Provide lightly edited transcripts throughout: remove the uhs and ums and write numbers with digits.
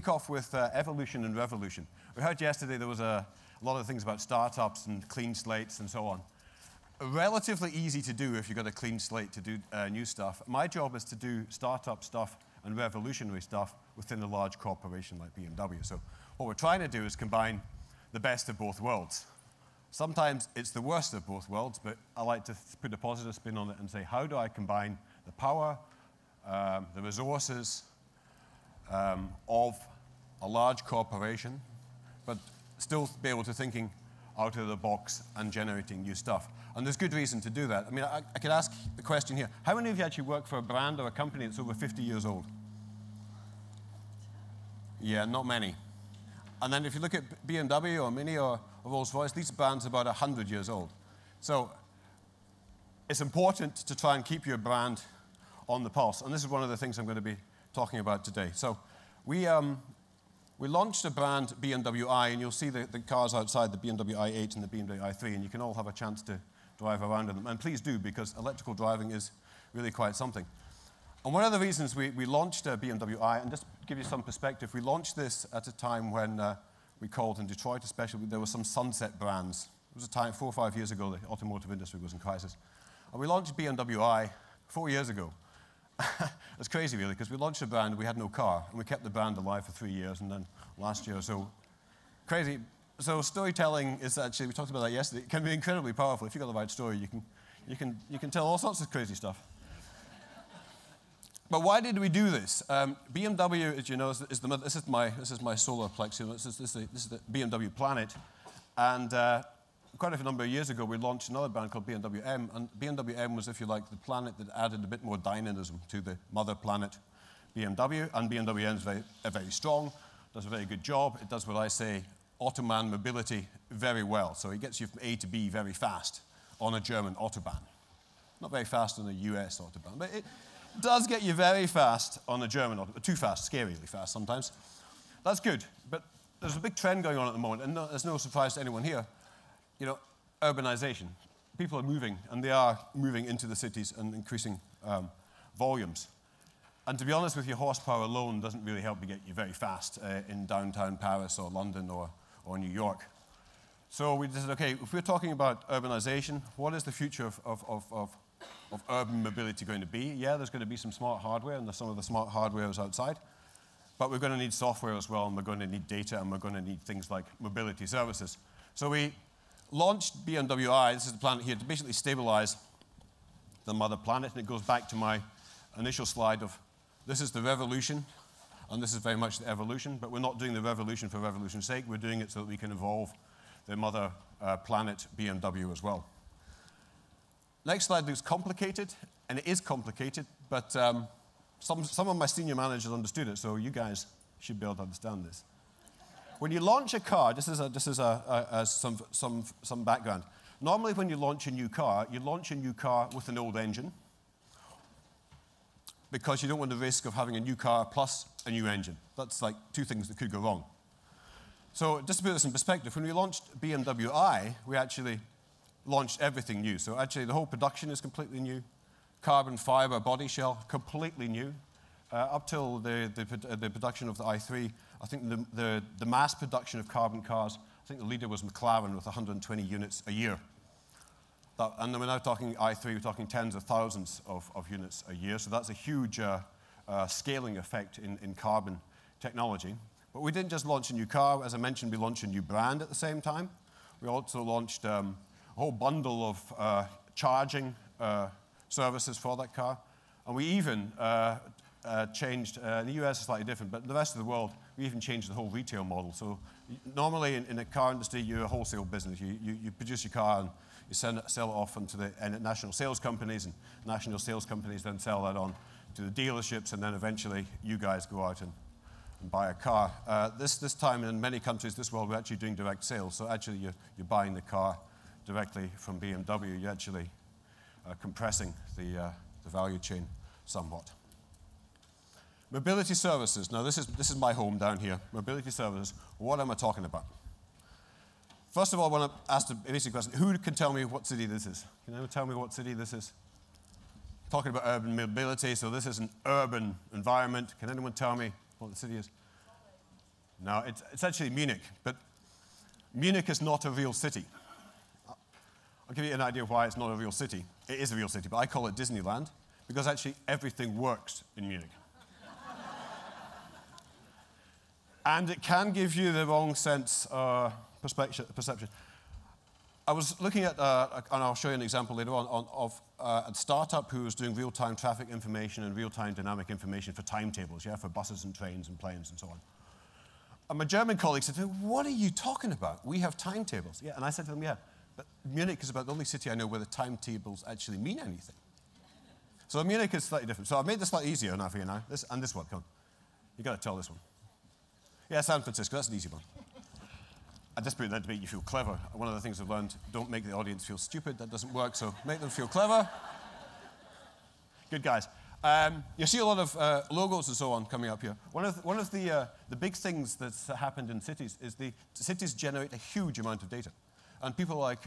kick off with evolution and revolution. We heard yesterday there was a lot of things about startups and clean slates and so on. Relatively easy to do if you've got a clean slate to do new stuff. My job is to do startup stuff and revolutionary stuff within a large corporation like BMW. So what we're trying to do is combine the best of both worlds. Sometimes it's the worst of both worlds, but I like to put a positive spin on it and say, how do I combine the power, the resources of a large corporation, but still be able to thinking out of the box and generating new stuff. And there's good reason to do that. I mean, I could ask the question here, how many of you actually work for a brand or a company that's over 50 years old? Yeah, not many. And then if you look at BMW or Mini or Rolls-Royce, these brands are about 100 years old. So it's important to try and keep your brand on the pulse. And this is one of the things I'm going to be talking about today. So we launched a brand, BMW i, and you'll see the cars outside, the BMW i8 and the BMW i3, and you can all have a chance to drive around in them. And please do, because electrical driving is really quite something. And one of the reasons we launched BMW i, and just to give you some perspective, we launched this at a time when we called in Detroit especially, there were some sunset brands. It was a time, 4 or 5 years ago, the automotive industry was in crisis. And we launched BMW i 4 years ago. It's crazy, really, because we launched a brand, we had no car, and we kept the brand alive for 3 years, and then last year, so crazy. So storytelling is actually, we talked about that yesterday, it can be incredibly powerful. If you've got the right story, you can tell all sorts of crazy stuff. But why did we do this? BMW, as you know, this is my solar plex. This is the BMW Planet, and quite a number of years ago, we launched another brand called BMW M, and BMW M was, if you like, the planet that added a bit more dynamism to the mother planet, BMW, and BMW M is very strong, does a very good job. It does what I say, Autobahn mobility very well. So it gets you from A to B very fast on a German Autobahn. Not very fast on a US Autobahn, but it does get you very fast on a German Autobahn. Too fast, scarily fast sometimes. That's good, but there's a big trend going on at the moment, and there's no surprise to anyone here. You know, urbanization. People are moving, and they are moving into the cities and increasing volumes. And to be honest with you, horsepower alone doesn't really help you get you very fast in downtown Paris or London or New York. So we said, okay, if we're talking about urbanization, what is the future of urban mobility going to be? Yeah, there's going to be some smart hardware, and some of the smart hardware is outside. But we're going to need software as well, and we're going to need data, and we're going to need things like mobility services. So we launched BMW i, this is the planet here, to basically stabilize the mother planet, and it goes back to my initial slide of this is the revolution, and this is very much the evolution, but we're not doing the revolution for revolution's sake, we're doing it so that we can evolve the mother planet BMW as well. Next slide looks complicated, and it is complicated, but some of my senior managers understood it, so you guys should be able to understand this. When you launch a car, this is some background. Normally when you launch a new car with an old engine because you don't want the risk of having a new car plus a new engine. That's like two things that could go wrong. So just to put this in perspective, when we launched BMW i, we actually launched everything new. So actually the whole production is completely new. Carbon fiber body shell, completely new. Up till the production of the i3, I think the mass production of carbon cars, I think the leader was McLaren with 120 units a year. And then we're now talking i3, we're talking tens of thousands of units a year. So that's a huge scaling effect in carbon technology. But we didn't just launch a new car. As I mentioned, we launched a new brand at the same time. We also launched a whole bundle of charging services for that car. And we even changed, in the US it's slightly different, but in the rest of the world, we even changed the whole retail model. So normally in the car industry, you're a wholesale business. You produce your car and you sell it off into the national sales companies, and national sales companies then sell that on to the dealerships, and then eventually you guys go out and buy a car. This time in many countries this world, we're actually doing direct sales. So actually you're buying the car directly from BMW. You're actually compressing the value chain somewhat. Mobility services. Now this is my home down here. Mobility services. What am I talking about? First of all, I want to ask the basic question. Who can tell me what city this is? Can anyone tell me what city this is? Talking about urban mobility, so this is an urban environment. Can anyone tell me what the city is? No, it's actually Munich, but Munich is not a real city. I'll give you an idea of why it's not a real city. It is a real city, but I call it Disneyland because actually everything works in Munich. And it can give you the wrong sense perception. I was looking at, and I'll show you an example later on of a startup who was doing real-time traffic information and real-time dynamic information for timetables, yeah, for buses and trains and planes and so on. And my German colleague said, "What are you talking about? We have timetables." Yeah, and I said to them, "Yeah, but Munich is about the only city I know where the timetables actually mean anything." So Munich is slightly different. So I've made this slightly easier now for you now. This one, come on. You got to tell this one. Yeah, San Francisco, that's an easy one. I just put it there to make you feel clever. One of the things I've learned, don't make the audience feel stupid. That doesn't work, so make them feel clever. Good guys. You see a lot of logos and so on coming up here. One of the big things that's happened in cities is the cities generate a huge amount of data. And people like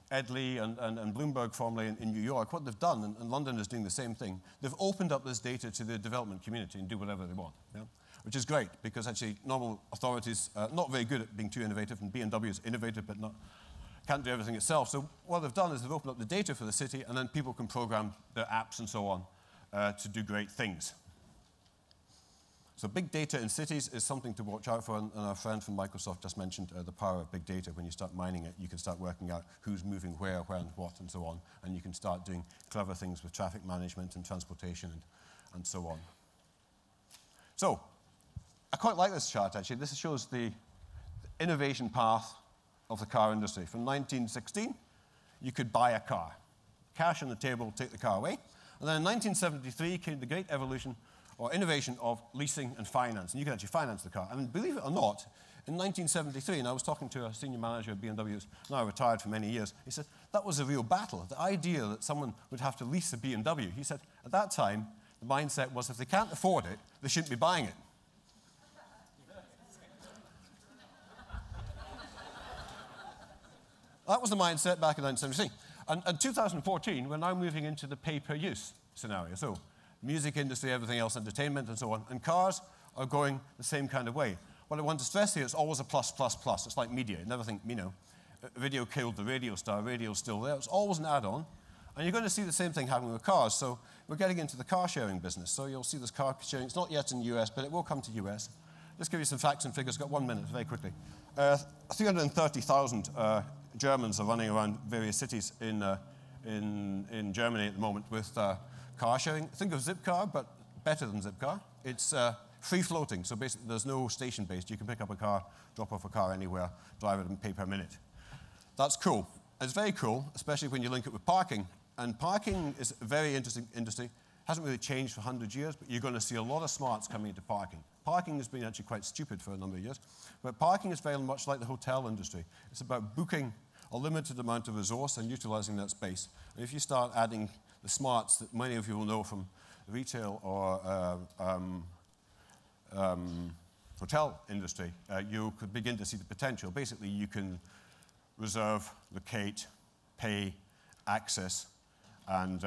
Ed Lee and Bloomberg formerly in New York, what they've done, and London is doing the same thing, they've opened up this data to the development community and do whatever they want. Yeah? Which is great, because actually normal authorities are not very good at being too innovative, and BMW is innovative but can't do everything itself. So what they've done is they've opened up the data for the city, and then people can program their apps and so on to do great things. So big data in cities is something to watch out for, and our friend from Microsoft just mentioned the power of big data. When you start mining it, you can start working out who's moving where, when, what, and so on, and you can start doing clever things with traffic management and transportation and so on. So I quite like this chart, actually. This shows the innovation path of the car industry. From 1916, you could buy a car. Cash on the table, take the car away. And then in 1973 came the great evolution or innovation of leasing and finance. And you could actually finance the car. And believe it or not, in 1973, and I was talking to a senior manager at BMW who's now retired for many years, he said, that was a real battle. The idea that someone would have to lease a BMW, he said, at that time, the mindset was if they can't afford it, they shouldn't be buying it. That was the mindset back in 1973. And 2014, we're now moving into the pay-per-use scenario. So music industry, everything else, entertainment, and so on. And cars are going the same kind of way. What I want to stress here is always a plus, plus, plus. It's like media. You never think, video killed the radio star. Radio's still there. It's always an add-on. And you're going to see the same thing happening with cars. So we're getting into the car-sharing business. So you'll see this car sharing. It's not yet in the US, but it will come to the US. Let's give you some facts and figures. Got 1 minute, very quickly. 330,000 Germans are running around various cities in Germany at the moment with car sharing. Think of Zipcar, but better than Zipcar. It's free floating, so basically there's no station based. You can pick up a car, drop off a car anywhere, drive it and pay per minute. That's cool. It's very cool, especially when you link it with parking. And parking is a very interesting industry. Hasn't really changed for 100 years, but you're going to see a lot of smarts coming into parking. Parking has been actually quite stupid for a number of years, but parking is very much like the hotel industry. It's about booking a limited amount of resource and utilizing that space. And if you start adding the smarts that many of you will know from the retail or hotel industry, you could begin to see the potential. Basically, you can reserve, locate, pay, access, and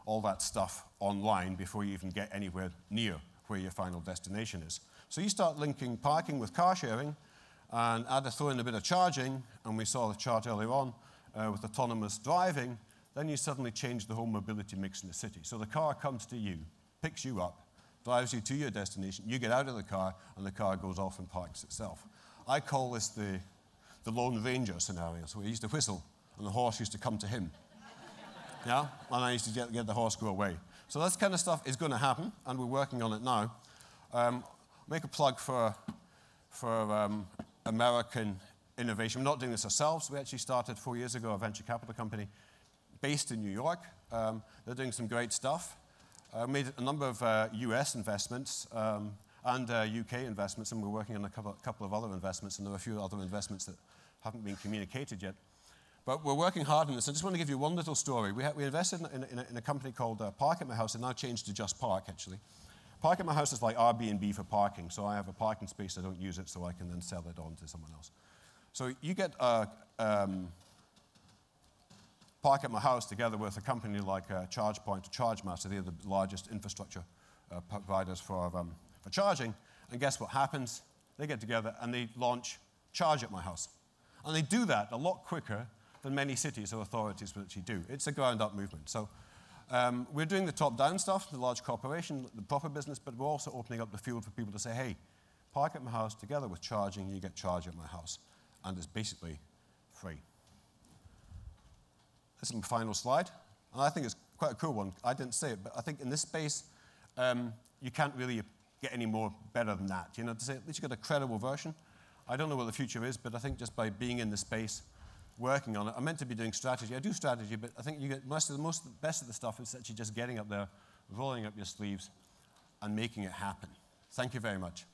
all that stuff online before you even get anywhere near where your final destination is. So you start linking parking with car sharing, and add throw in a bit of charging, and we saw the chart earlier on with autonomous driving, then you suddenly change the whole mobility mix in the city. So the car comes to you, picks you up, drives you to your destination, you get out of the car, and the car goes off and parks itself. I call this the Lone Ranger scenario. So he used to whistle, and the horse used to come to him. Yeah? And I used to get the horse go away. So this kind of stuff is going to happen, and we're working on it now. Make a plug for American innovation. We're not doing this ourselves. We actually started 4 years ago a venture capital company based in New York. They're doing some great stuff. Made a number of US investments and UK investments, and we're working on a couple of other investments, and there are a few other investments that haven't been communicated yet. But we're working hard on this. I just want to give you one little story. We invested in a company called Park at My House, and now changed to just Park, actually. Park at My House is like Airbnb for parking. So I have a parking space, I don't use it, so I can then sell it on to someone else. So you get Park at My House together with a company like ChargePoint or ChargeMaster. They're the largest infrastructure providers for charging. And guess what happens? they get together and they launch Charge at My House. And they do that a lot quicker than many cities or authorities will actually do. It's a ground-up movement. So we're doing the top-down stuff, the large corporation, the proper business, but we're also opening up the field for people to say, hey, park at my house together with charging, you get Charge at My House. And it's basically free. This is my final slide. And I think it's quite a cool one. I didn't say it, but I think in this space, you can't really get any more better than that. You know, to say at least you got a credible version. I don't know what the future is, but I think just by being in the space, working on it, I'm meant to be doing strategy. I do strategy, but I think you get best of the stuff is actually just getting up there, rolling up your sleeves, and making it happen. Thank you very much.